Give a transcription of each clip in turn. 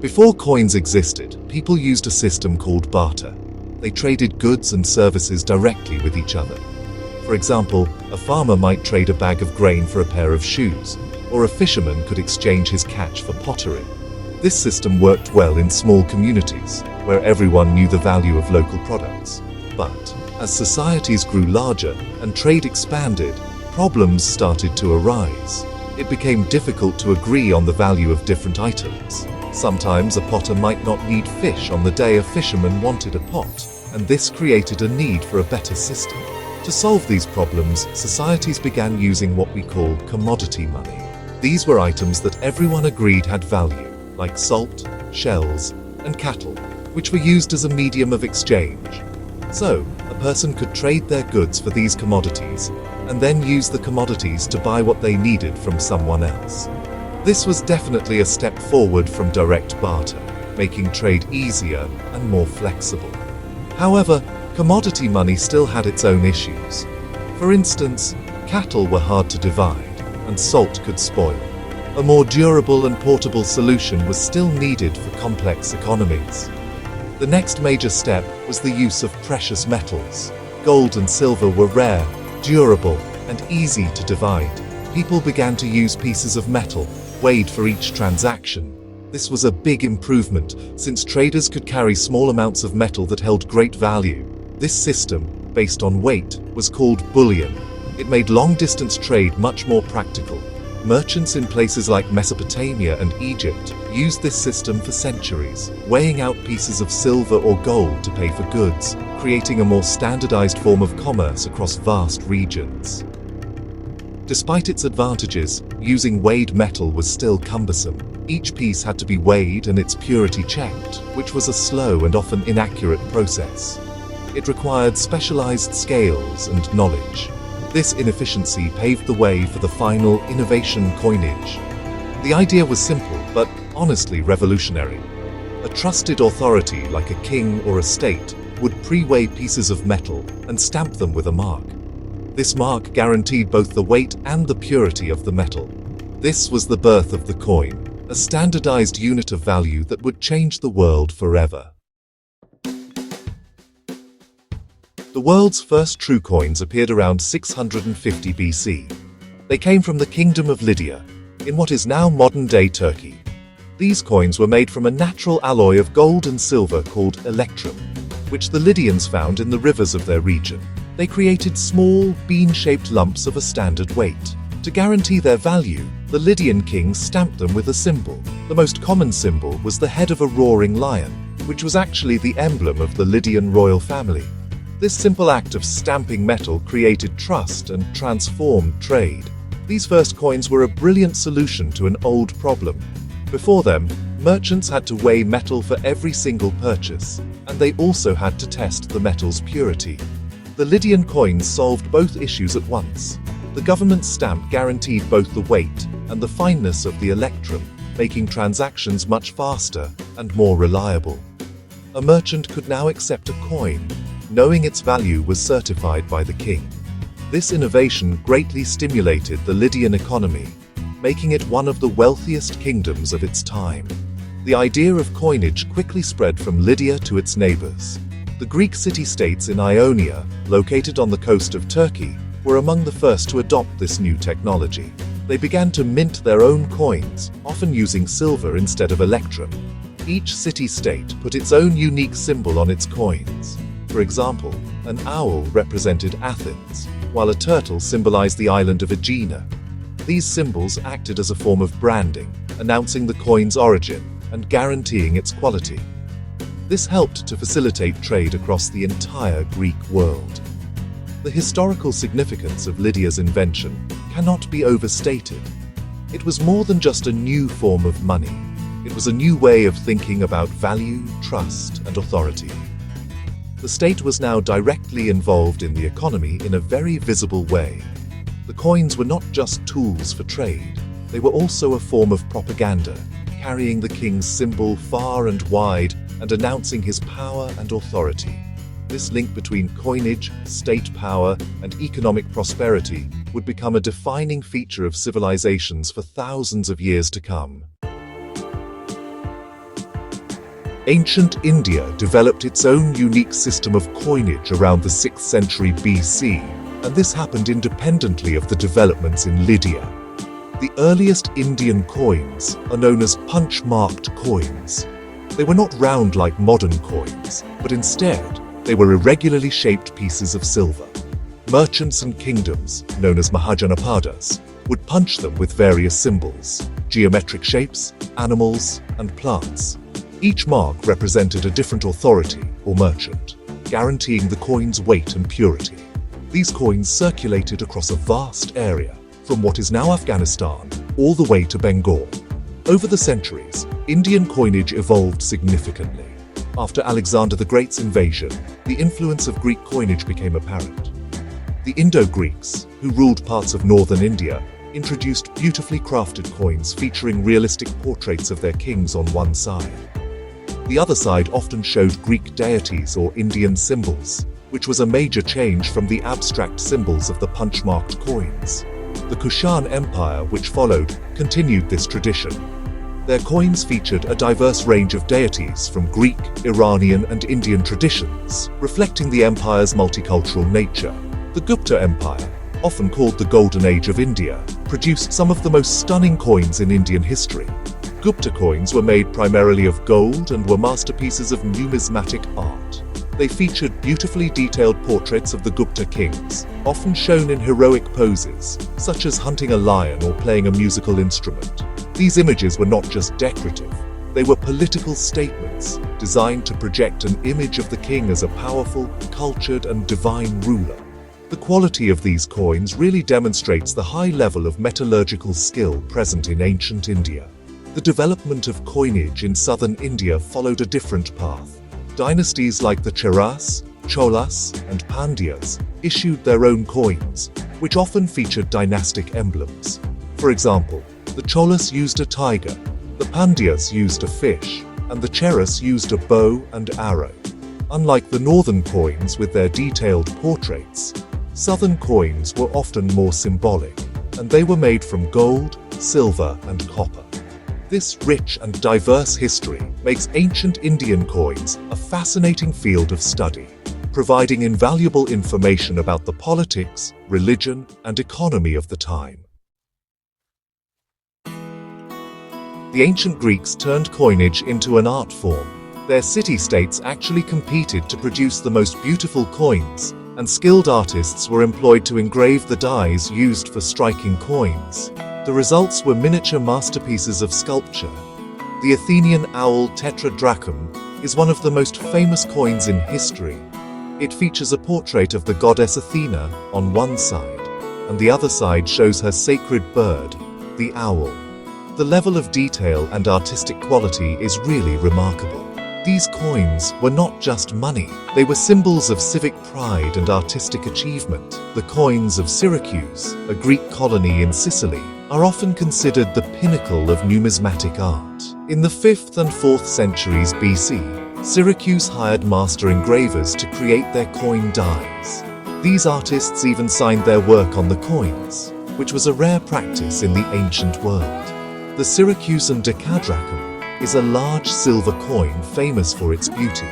Before coins existed, people used a system called barter. They traded goods and services directly with each other. For example, a farmer might trade a bag of grain for a pair of shoes, or a fisherman could exchange his catch for pottery. This system worked well in small communities, where everyone knew the value of local products. But as societies grew larger and trade expanded, problems started to arise. It became difficult to agree on the value of different items. Sometimes a potter might not need fish on the day a fisherman wanted a pot, and this created a need for a better system. To solve these problems, societies began using what we call commodity money. These were items that everyone agreed had value, like salt, shells, and cattle, which were used as a medium of exchange. So, a person could trade their goods for these commodities, and then use the commodities to buy what they needed from someone else. This was definitely a step forward from direct barter, making trade easier and more flexible. However, commodity money still had its own issues. For instance, cattle were hard to divide, and salt could spoil. A more durable and portable solution was still needed for complex economies. The next major step was the use of precious metals. Gold and silver were rare, durable, and easy to divide. People began to use pieces of metal, weighed for each transaction. This was a big improvement, since traders could carry small amounts of metal that held great value. This system, based on weight, was called bullion. It made long-distance trade much more practical. Merchants in places like Mesopotamia and Egypt used this system for centuries, weighing out pieces of silver or gold to pay for goods, creating a more standardized form of commerce across vast regions. Despite its advantages, using weighed metal was still cumbersome. Each piece had to be weighed and its purity checked, which was a slow and often inaccurate process. It required specialized scales and knowledge. This inefficiency paved the way for the final innovation coinage. The idea was simple, but honestly revolutionary. A trusted authority like a king or a state would pre-weigh pieces of metal and stamp them with a mark. This mark guaranteed both the weight and the purity of the metal. This was the birth of the coin, a standardized unit of value that would change the world forever. The world's first true coins appeared around 650 BC. They came from the Kingdom of Lydia, in what is now modern-day Turkey. These coins were made from a natural alloy of gold and silver called electrum, which the Lydians found in the rivers of their region. They created small, bean-shaped lumps of a standard weight. To guarantee their value, the Lydian kings stamped them with a symbol. The most common symbol was the head of a roaring lion, which was actually the emblem of the Lydian royal family. This simple act of stamping metal created trust and transformed trade. These first coins were a brilliant solution to an old problem. Before them, merchants had to weigh metal for every single purchase, and they also had to test the metal's purity. The Lydian coins solved both issues at once. The government stamp guaranteed both the weight and the fineness of the electrum, making transactions much faster and more reliable. A merchant could now accept a coin, knowing its value was certified by the king. This innovation greatly stimulated the Lydian economy, making it one of the wealthiest kingdoms of its time. The idea of coinage quickly spread from Lydia to its neighbors. The Greek city-states in Ionia, located on the coast of Turkey, were among the first to adopt this new technology. They began to mint their own coins, often using silver instead of electrum. Each city-state put its own unique symbol on its coins. For example, an owl represented Athens, while a turtle symbolized the island of Aegina. These symbols acted as a form of branding, announcing the coin's origin and guaranteeing its quality. This helped to facilitate trade across the entire Greek world. The historical significance of Lydia's invention cannot be overstated. It was more than just a new form of money. It was a new way of thinking about value, trust, and authority. The state was now directly involved in the economy in a very visible way. The coins were not just tools for trade, they were also a form of propaganda, carrying the king's symbol far and wide and announcing his power and authority. This link between coinage, state power, and economic prosperity would become a defining feature of civilizations for thousands of years to come. Ancient India developed its own unique system of coinage around the 6th century BC, and this happened independently of the developments in Lydia. The earliest Indian coins are known as punch-marked coins. They were not round like modern coins, but instead, they were irregularly shaped pieces of silver. Merchants and kingdoms, known as Mahajanapadas, would punch them with various symbols, geometric shapes, animals, and plants. Each mark represented a different authority or merchant, guaranteeing the coin's weight and purity. These coins circulated across a vast area, from what is now Afghanistan all the way to Bengal. Over the centuries, Indian coinage evolved significantly. After Alexander the Great's invasion, the influence of Greek coinage became apparent. The Indo-Greeks, who ruled parts of northern India, introduced beautifully crafted coins featuring realistic portraits of their kings on one side. The other side often showed Greek deities or Indian symbols, which was a major change from the abstract symbols of the punch-marked coins. The Kushan Empire, which followed, continued this tradition. Their coins featured a diverse range of deities from Greek, Iranian, and Indian traditions, reflecting the empire's multicultural nature. The Gupta Empire, often called the Golden Age of India, produced some of the most stunning coins in Indian history. Gupta coins were made primarily of gold and were masterpieces of numismatic art. They featured beautifully detailed portraits of the Gupta kings, often shown in heroic poses, such as hunting a lion or playing a musical instrument. These images were not just decorative, they were political statements designed to project an image of the king as a powerful, cultured, and divine ruler. The quality of these coins really demonstrates the high level of metallurgical skill present in ancient India. The development of coinage in southern India followed a different path. Dynasties like the Cheras, Cholas, and Pandyas issued their own coins, which often featured dynastic emblems. For example, the Cholas used a tiger, the Pandyas used a fish, and the Cheras used a bow and arrow. Unlike the northern coins with their detailed portraits, southern coins were often more symbolic, and they were made from gold, silver, and copper. This rich and diverse history makes ancient Indian coins a fascinating field of study, providing invaluable information about the politics, religion, and economy of the time. The ancient Greeks turned coinage into an art form. Their city-states actually competed to produce the most beautiful coins, and skilled artists were employed to engrave the dies used for striking coins. The results were miniature masterpieces of sculpture. The Athenian owl tetradrachm is one of the most famous coins in history. It features a portrait of the goddess Athena on one side, and the other side shows her sacred bird, the owl. The level of detail and artistic quality is really remarkable. These coins were not just money, they were symbols of civic pride and artistic achievement. The coins of Syracuse, a Greek colony in Sicily, are often considered the pinnacle of numismatic art. In the 5th and 4th centuries BC, Syracuse hired master engravers to create their coin dies. These artists even signed their work on the coins, which was a rare practice in the ancient world. The Syracusan decadrachm is a large silver coin famous for its beauty.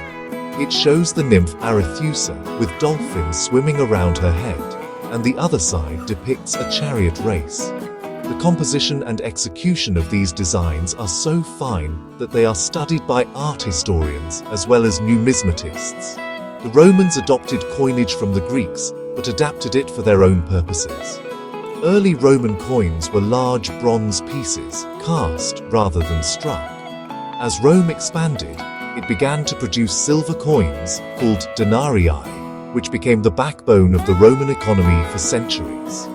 It shows the nymph Arethusa with dolphins swimming around her head, and the other side depicts a chariot race. The composition and execution of these designs are so fine that they are studied by art historians as well as numismatists. The Romans adopted coinage from the Greeks, but adapted it for their own purposes. Early Roman coins were large bronze pieces, cast rather than struck. As Rome expanded, it began to produce silver coins called denarii, which became the backbone of the Roman economy for centuries.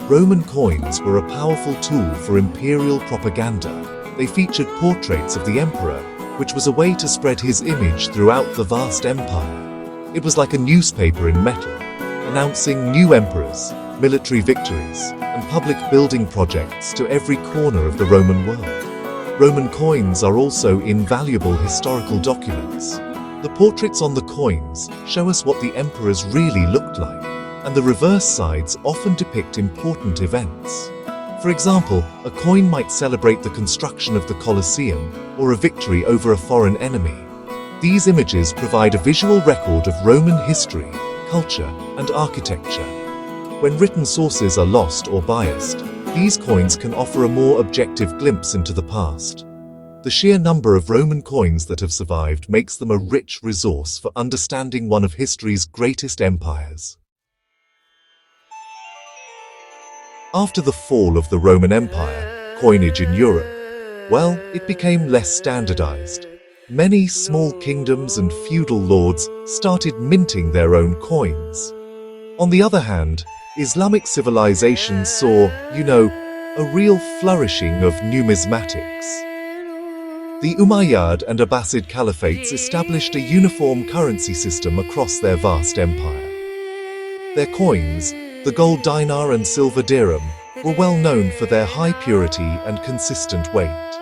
Roman coins were a powerful tool for imperial propaganda. They featured portraits of the emperor, which was a way to spread his image throughout the vast empire. It was like a newspaper in metal, announcing new emperors, military victories, and public building projects to every corner of the Roman world. Roman coins are also invaluable historical documents. The portraits on the coins show us what the emperors really looked like, and the reverse sides often depict important events. For example, a coin might celebrate the construction of the Colosseum or a victory over a foreign enemy. These images provide a visual record of Roman history, culture, and architecture. When written sources are lost or biased, these coins can offer a more objective glimpse into the past. The sheer number of Roman coins that have survived makes them a rich resource for understanding one of history's greatest empires. After the fall of the Roman Empire, coinage in Europe, well, it became less standardized. Many small kingdoms and feudal lords started minting their own coins. On the other hand, Islamic civilization saw, a real flourishing of numismatics. The Umayyad and Abbasid caliphates established a uniform currency system across their vast empire. Their coins, the gold dinar and silver dirham, were well known for their high purity and consistent weight.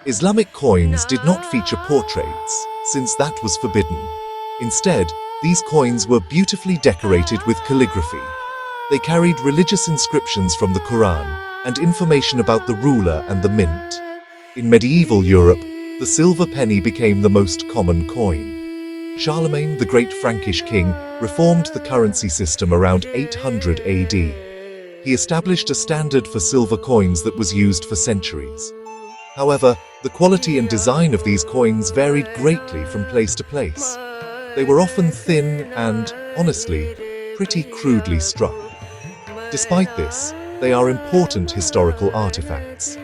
Islamic coins did not feature portraits, since that was forbidden. Instead, these coins were beautifully decorated with calligraphy. They carried religious inscriptions from the Quran and information about the ruler and the mint. In medieval Europe, the silver penny became the most common coin. Charlemagne, the great Frankish king, reformed the currency system around 800 AD. He established a standard for silver coins that was used for centuries. However, the quality and design of these coins varied greatly from place to place. They were often thin and, honestly, pretty crudely struck. Despite this, they are important historical artifacts.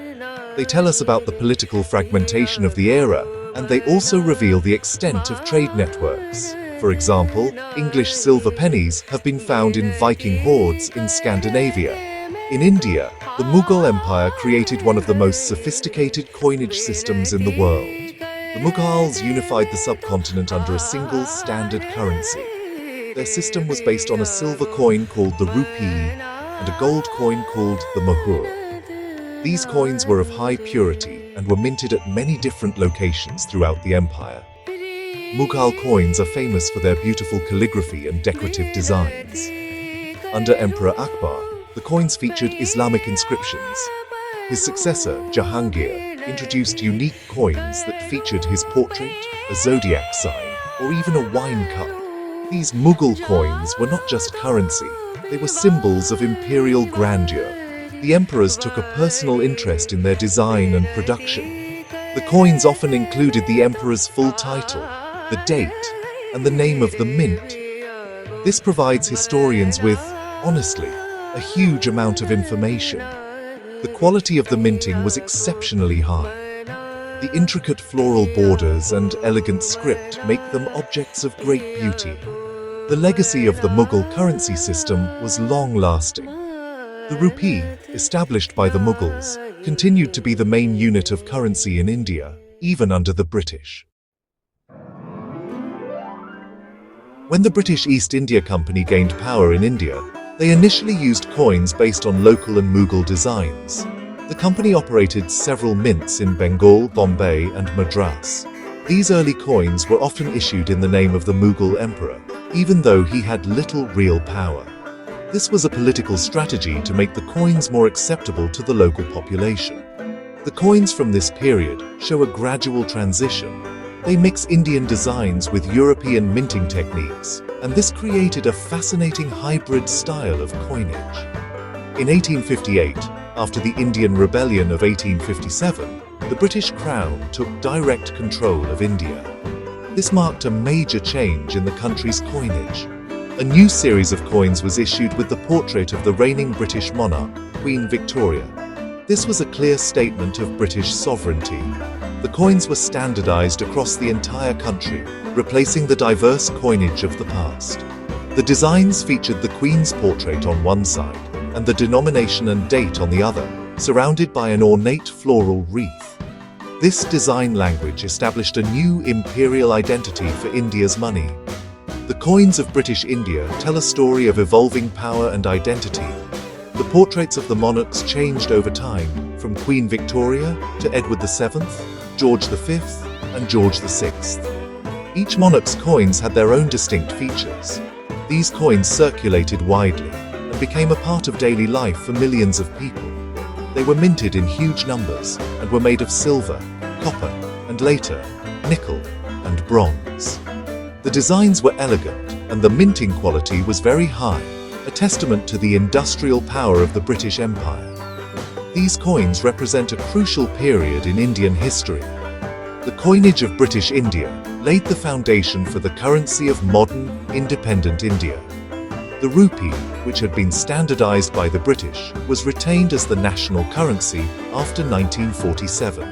They tell us about the political fragmentation of the era, and they also reveal the extent of trade networks. For example, English silver pennies have been found in Viking hoards in Scandinavia. In India, the Mughal Empire created one of the most sophisticated coinage systems in the world. The Mughals unified the subcontinent under a single standard currency. Their system was based on a silver coin called the rupee and a gold coin called the mohur. These coins were of high purity and were minted at many different locations throughout the empire. Mughal coins are famous for their beautiful calligraphy and decorative designs. Under Emperor Akbar, the coins featured Islamic inscriptions. His successor, Jahangir, introduced unique coins that featured his portrait, a zodiac sign, or even a wine cup. These Mughal coins were not just currency, they were symbols of imperial grandeur. The emperors took a personal interest in their design and production. The coins often included the emperor's full title, the date, and the name of the mint. This provides historians with, honestly, a huge amount of information. The quality of the minting was exceptionally high. The intricate floral borders and elegant script make them objects of great beauty. The legacy of the Mughal currency system was long-lasting. The rupee, established by the Mughals, continued to be the main unit of currency in India, even under the British. When the British East India Company gained power in India, they initially used coins based on local and Mughal designs. The company operated several mints in Bengal, Bombay, and Madras. These early coins were often issued in the name of the Mughal emperor, even though he had little real power. This was a political strategy to make the coins more acceptable to the local population. The coins from this period show a gradual transition. They mix Indian designs with European minting techniques, and this created a fascinating hybrid style of coinage. In 1858, after the Indian Rebellion of 1857, the British Crown took direct control of India. This marked a major change in the country's coinage. A new series of coins was issued with the portrait of the reigning British monarch, Queen Victoria. This was a clear statement of British sovereignty. The coins were standardized across the entire country, replacing the diverse coinage of the past. The designs featured the Queen's portrait on one side and the denomination and date on the other, surrounded by an ornate floral wreath. This design language established a new imperial identity for India's money. The coins of British India tell a story of evolving power and identity. The portraits of the monarchs changed over time, from Queen Victoria to Edward VII, George V, and George VI. Each monarch's coins had their own distinct features. These coins circulated widely and became a part of daily life for millions of people. They were minted in huge numbers and were made of silver, copper, and later, nickel. and bronze. The designs were elegant, and the minting quality was very high, a testament to the industrial power of the British Empire. These coins represent a crucial period in Indian history. The coinage of British India laid the foundation for the currency of modern, independent India. The rupee, which had been standardized by the British, was retained as the national currency after 1947.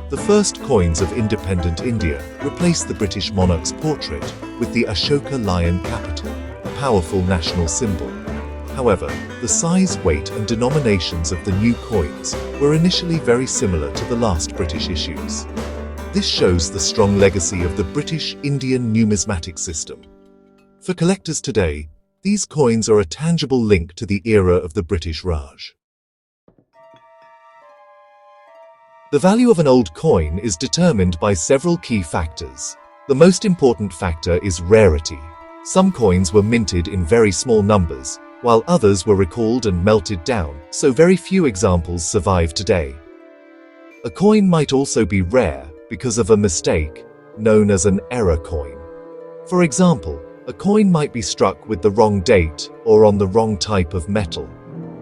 The first coins of independent India replaced the British monarch's portrait with the Ashoka lion capital, a powerful national symbol. However, the size, weight and denominations of the new coins were initially very similar to the last British issues. This shows the strong legacy of the British Indian numismatic system. For collectors today, these coins are a tangible link to the era of the British Raj. The value of an old coin is determined by several key factors. The most important factor is rarity. Some coins were minted in very small numbers, while others were recalled and melted down, so very few examples survive today. A coin might also be rare because of a mistake, known as an error coin. For example, a coin might be struck with the wrong date or on the wrong type of metal.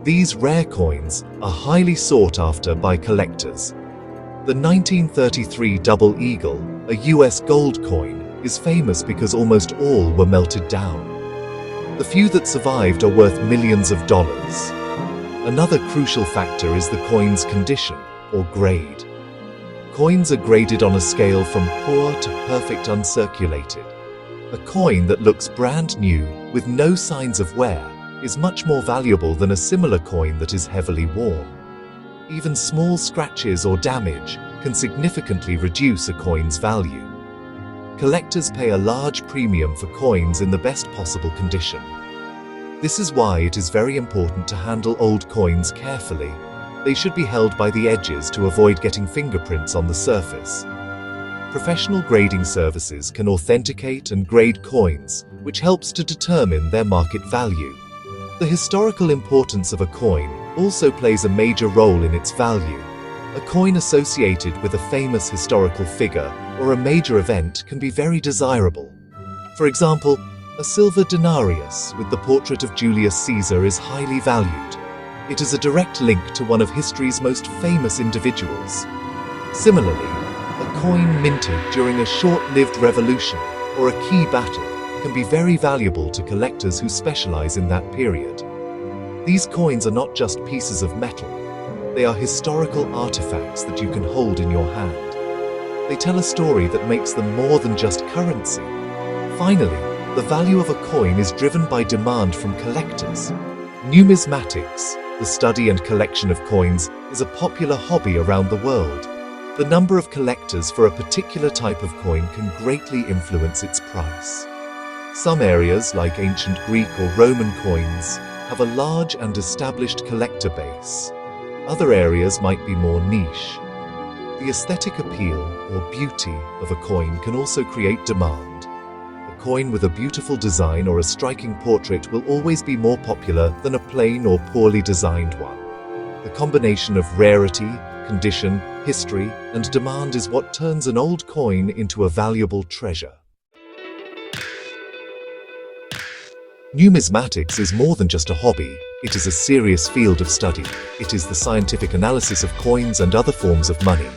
These rare coins are highly sought after by collectors. The 1933 Double Eagle, a US gold coin, is famous because almost all were melted down. The few that survived are worth millions of dollars. Another crucial factor is the coin's condition, or grade. Coins are graded on a scale from poor to perfect uncirculated. A coin that looks brand new, with no signs of wear, is much more valuable than a similar coin that is heavily worn. Even small scratches or damage can significantly reduce a coin's value. Collectors pay a large premium for coins in the best possible condition. This is why it is very important to handle old coins carefully. They should be held by the edges to avoid getting fingerprints on the surface. Professional grading services can authenticate and grade coins, which helps to determine their market value. The historical importance of a coin also plays a major role in its value. A coin associated with a famous historical figure or a major event can be very desirable. For example, a silver denarius with the portrait of Julius Caesar is highly valued. It is a direct link to one of history's most famous individuals. Similarly, a coin minted during a short-lived revolution or a key battle can be very valuable to collectors who specialize in that period. These coins are not just pieces of metal. They are historical artifacts that you can hold in your hand. They tell a story that makes them more than just currency. Finally, the value of a coin is driven by demand from collectors. Numismatics, the study and collection of coins, is a popular hobby around the world. The number of collectors for a particular type of coin can greatly influence its price. Some areas, like ancient Greek or Roman coins, have a large and established collector base. Other areas might be more niche. The aesthetic appeal or beauty of a coin can also create demand. A coin with a beautiful design or a striking portrait will always be more popular than a plain or poorly designed one. The combination of rarity, condition, history, and demand is what turns an old coin into a valuable treasure. Numismatics is more than just a hobby. It is a serious field of study. It is the scientific analysis of coins and other forms of money.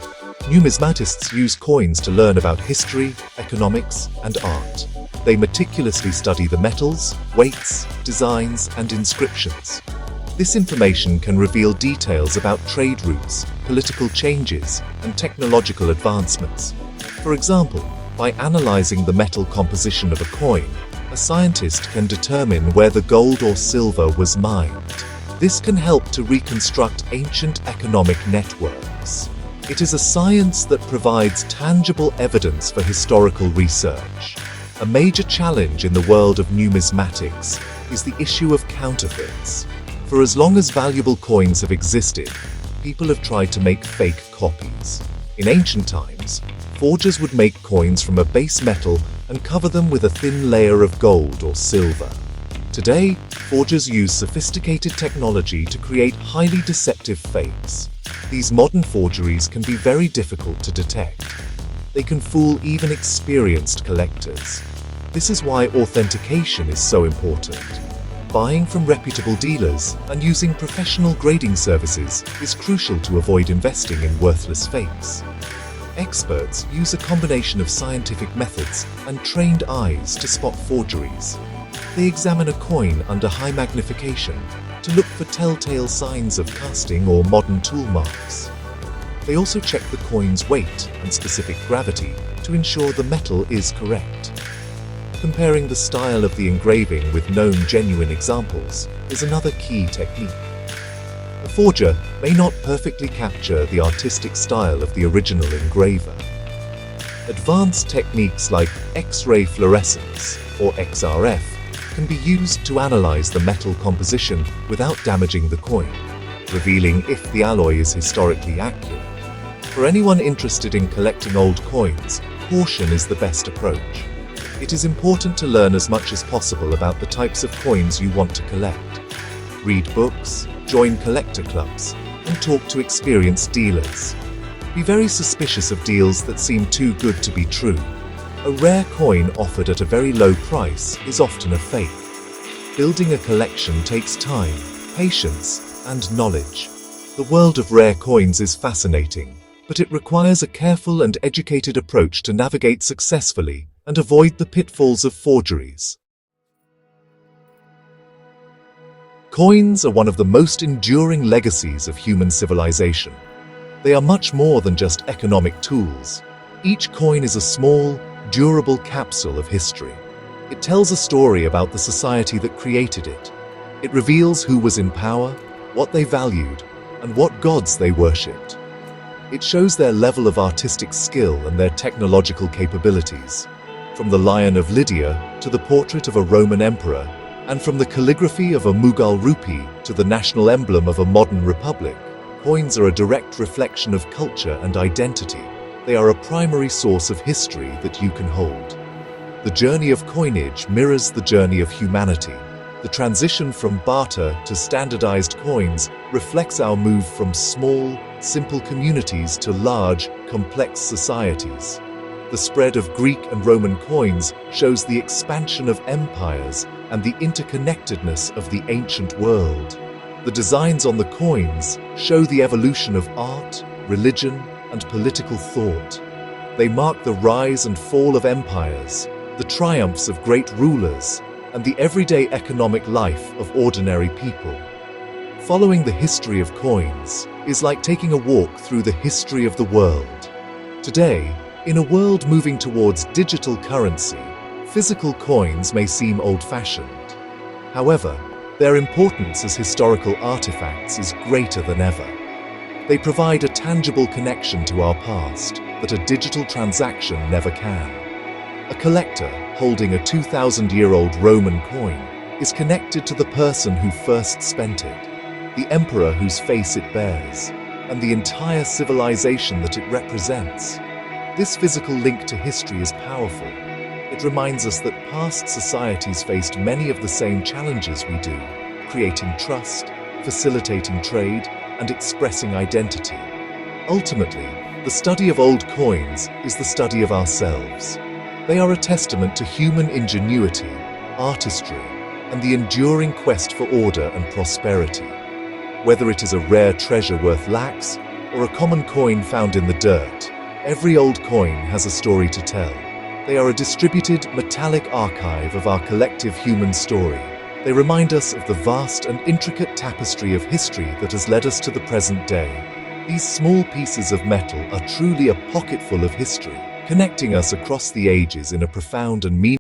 Numismatists use coins to learn about history, economics, and art. They meticulously study the metals, weights, designs, and inscriptions. This information can reveal details about trade routes, political changes, and technological advancements. For example, by analyzing the metal composition of a coin, a scientist can determine where the gold or silver was mined. This can help to reconstruct ancient economic networks. It is a science that provides tangible evidence for historical research. A major challenge in the world of numismatics is the issue of counterfeits. For as long as valuable coins have existed, people have tried to make fake copies. In ancient times, forgers would make coins from a base metal and cover them with a thin layer of gold or silver. Today, forgers use sophisticated technology to create highly deceptive fakes. These modern forgeries can be very difficult to detect. They can fool even experienced collectors. This is why authentication is so important. Buying from reputable dealers and using professional grading services is crucial to avoid investing in worthless fakes. Experts use a combination of scientific methods and trained eyes to spot forgeries. They examine a coin under high magnification to look for telltale signs of casting or modern tool marks. They also check the coin's weight and specific gravity to ensure the metal is correct. Comparing the style of the engraving with known genuine examples is another key technique. A forger may not perfectly capture the artistic style of the original engraver. Advanced techniques like X-ray fluorescence, or XRF, can be used to analyze the metal composition without damaging the coin, revealing if the alloy is historically accurate. For anyone interested in collecting old coins, caution is the best approach. It is important to learn as much as possible about the types of coins you want to collect. Read books, join collector clubs, and talk to experienced dealers. Be very suspicious of deals that seem too good to be true. A rare coin offered at a very low price is often a fake. Building a collection takes time, patience, and knowledge. The world of rare coins is fascinating, but it requires a careful and educated approach to navigate successfully and avoid the pitfalls of forgeries. Coins are one of the most enduring legacies of human civilization. They are much more than just economic tools. Each coin is a small, durable capsule of history. It tells a story about the society that created it. It reveals who was in power, what they valued, and what gods they worshipped. It shows their level of artistic skill and their technological capabilities. From the Lion of Lydia to the portrait of a Roman emperor, and from the calligraphy of a Mughal rupee to the national emblem of a modern republic, coins are a direct reflection of culture and identity. They are a primary source of history that you can hold. The journey of coinage mirrors the journey of humanity. The transition from barter to standardized coins reflects our move from small, simple communities to large, complex societies. The spread of Greek and Roman coins shows the expansion of empires and the interconnectedness of the ancient world. The designs on the coins show the evolution of art, religion, and political thought. They mark the rise and fall of empires, the triumphs of great rulers, and the everyday economic life of ordinary people. Following the history of coins is like taking a walk through the history of the world. Today, in a world moving towards digital currency, physical coins may seem old-fashioned. However, their importance as historical artifacts is greater than ever. They provide a tangible connection to our past that a digital transaction never can. A collector holding a 2,000-year-old Roman coin is connected to the person who first spent it, the emperor whose face it bears, and the entire civilization that it represents. This physical link to history is powerful. It reminds us that past societies faced many of the same challenges we do, creating trust, facilitating trade, and expressing identity. Ultimately, the study of old coins is the study of ourselves. They are a testament to human ingenuity, artistry, and the enduring quest for order and prosperity. Whether it is a rare treasure worth lakhs or a common coin found in the dirt, every old coin has a story to tell. They are a distributed, metallic archive of our collective human story. They remind us of the vast and intricate tapestry of history that has led us to the present day. These small pieces of metal are truly a pocketful of history, connecting us across the ages in a profound and meaningful